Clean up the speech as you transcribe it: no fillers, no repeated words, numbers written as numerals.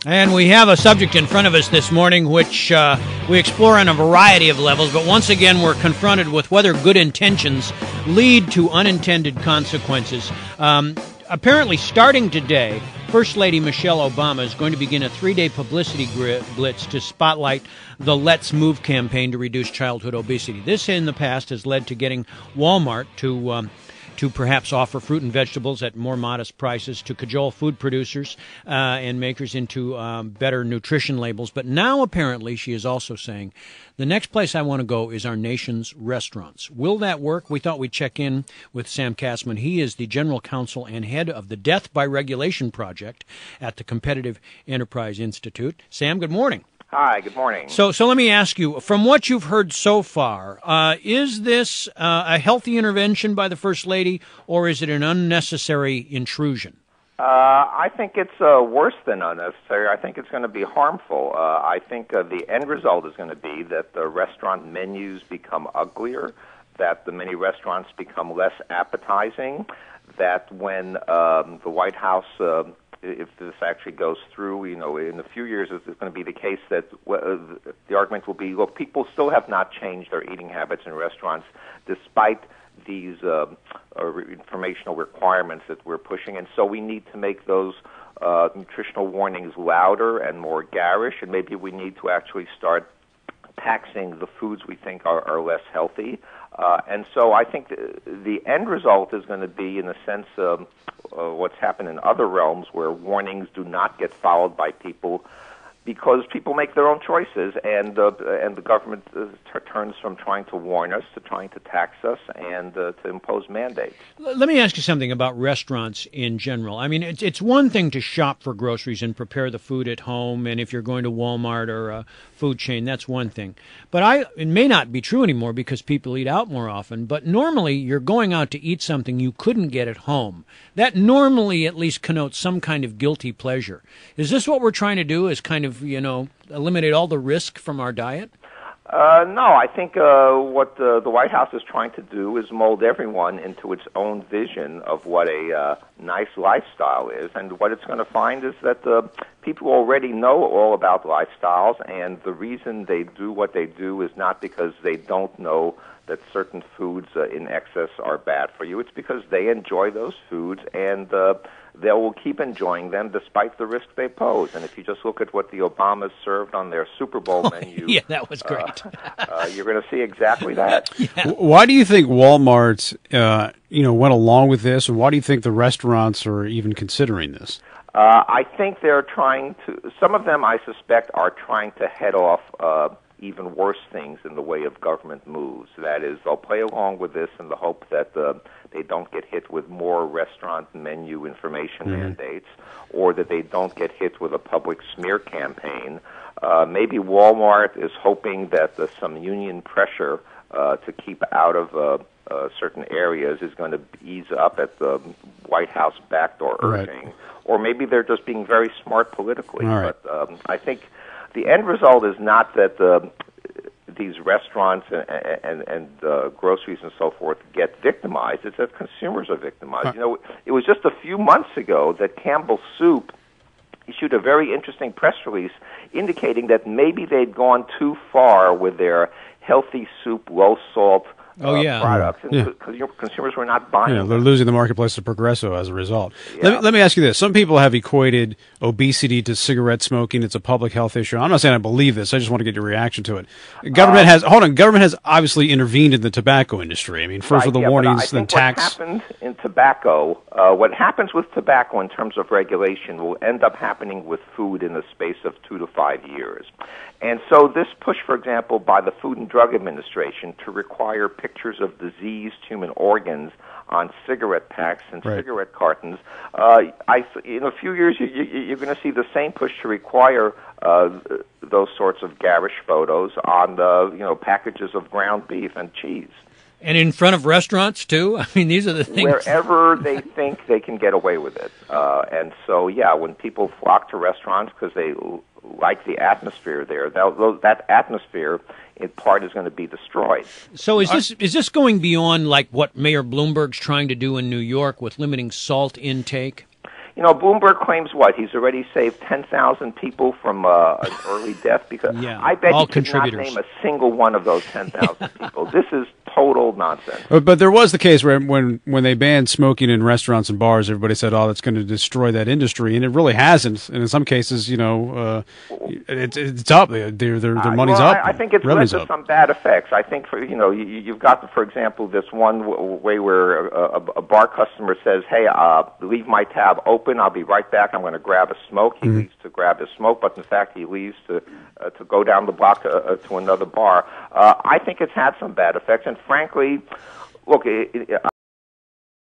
And we have a subject in front of us this morning which we explore on a variety of levels, but once again we're confronted with whether good intentions lead to unintended consequences. Apparently, starting today, First Lady Michelle Obama is going to begin a 3-day publicity blitz to spotlight the Let's Move campaign to reduce childhood obesity. This, in the past, has led to getting Walmart to perhaps offer fruit and vegetables at more modest prices, to cajole food producers and makers into better nutrition labels. But now, apparently, she is also saying, the next place I want to go is our nation's restaurants. Will that work? We thought we'd check in with Sam KAZMAN. He is the general counsel and head of the Death by Regulation Project at the Competitive Enterprise Institute. Sam, good morning. Hi, good morning. So let me ask you, from what you've heard so far, is this a healthy intervention by the First Lady, or is it an unnecessary intrusion? I think it's worse than unnecessary. I think it's going to be harmful. I think the end result is going to be that the restaurant menus become uglier, that the many restaurants become less appetizing, that when the White House if this actually goes through, in a few years it's going to be the case that the argument will be, look, people still have not changed their eating habits in restaurants despite these informational requirements that we're pushing, and so we need to make those nutritional warnings louder and more garish, and maybe we need to actually start taxing the foods we think are less healthy. And so I think the end result is going to be, in a sense, what's happened in other realms where warnings do not get followed by people because people make their own choices, and the government turns from trying to warn us to trying to tax us and to impose mandates. Let me ask you something about restaurants in general. I mean, it's one thing to shop for groceries and prepare the food at home, and if you're going to Walmart or a food chain, that's one thing. But it may not be true anymore because people eat out more often, but normally you're going out to eat something you couldn't get at home. That normally at least connotes some kind of guilty pleasure. Is this what we're trying to do, is kind of, eliminate all the risk from our diet? No, I think what the White House is trying to do is mold everyone into its own vision of what a nice lifestyle is. And what it's going to find is that people already know all about lifestyles, and the reason they do what they do is not because they don't know that certain foods in excess are bad for you. It's because they enjoy those foods, and they will keep enjoying them despite the risk they pose. And if you just look at what the Obamas served on their Super Bowl menu, yeah, that was great. You're going to see exactly that. Yeah. Why do you think Walmart, went along with this, and why do you think the restaurants are even considering this? I think they're trying to. Some of them, I suspect, are trying to head off even worse things in the way of government moves. That is, they'll play along with this in the hope that they don't get hit with more restaurant menu information mandates, or that they don't get hit with a public smear campaign. Maybe Walmart is hoping that some union pressure to keep out of certain areas is going to ease up at the White House backdoor urging. Or maybe they're just being very smart politically. Right. But I think the end result is not that these restaurants and groceries and so forth get victimized. It's that consumers are victimized. It was just a few months ago that Campbell Soup issued a very interesting press release indicating that maybe they'd gone too far with their healthy soup, low-salt products, and consumers were not buying them. They're losing the marketplace to Progresso as a result. Yeah. Let me ask you this. Some people have equated obesity to cigarette smoking. It's a public health issue. I'm not saying I believe this. I just want to get your reaction to it. Government has obviously intervened in the tobacco industry. I mean, first with the warnings, then tax. What happened in tobacco, what happens with tobacco in terms of regulation will end up happening with food in the space of 2 to 5 years. And so this push, for example, by the Food and Drug Administration to require pictures of diseased human organs on cigarette packs and cigarette cartons, in a few years you're going to see the same push to require those sorts of garish photos on packages of ground beef and cheese. And in front of restaurants, too? I mean, these are the things. Wherever they think they can get away with it. And so, when people flock to restaurants because they like the atmosphere there, that atmosphere, in part, is going to be destroyed. So is this going beyond, like, what Mayor Bloomberg's trying to do in New York with limiting salt intake? Bloomberg claims what? He's already saved 10,000 people from an early death. Because I bet he could not name a single one of those 10,000 people. This is total nonsense. But there was the case where when they banned smoking in restaurants and bars, everybody said, "Oh, that's going to destroy that industry," and it really hasn't. And in some cases, it's up. Their money's up. I think it's led to some bad effects. I think you've got, for example, this one way where a bar customer says, "Hey, leave my tab open. I'll be right back. I'm going to grab a smoke." He leaves to grab his smoke, but in fact, he leaves to go down the block to another bar. I think it's had some bad effects, and frankly, look.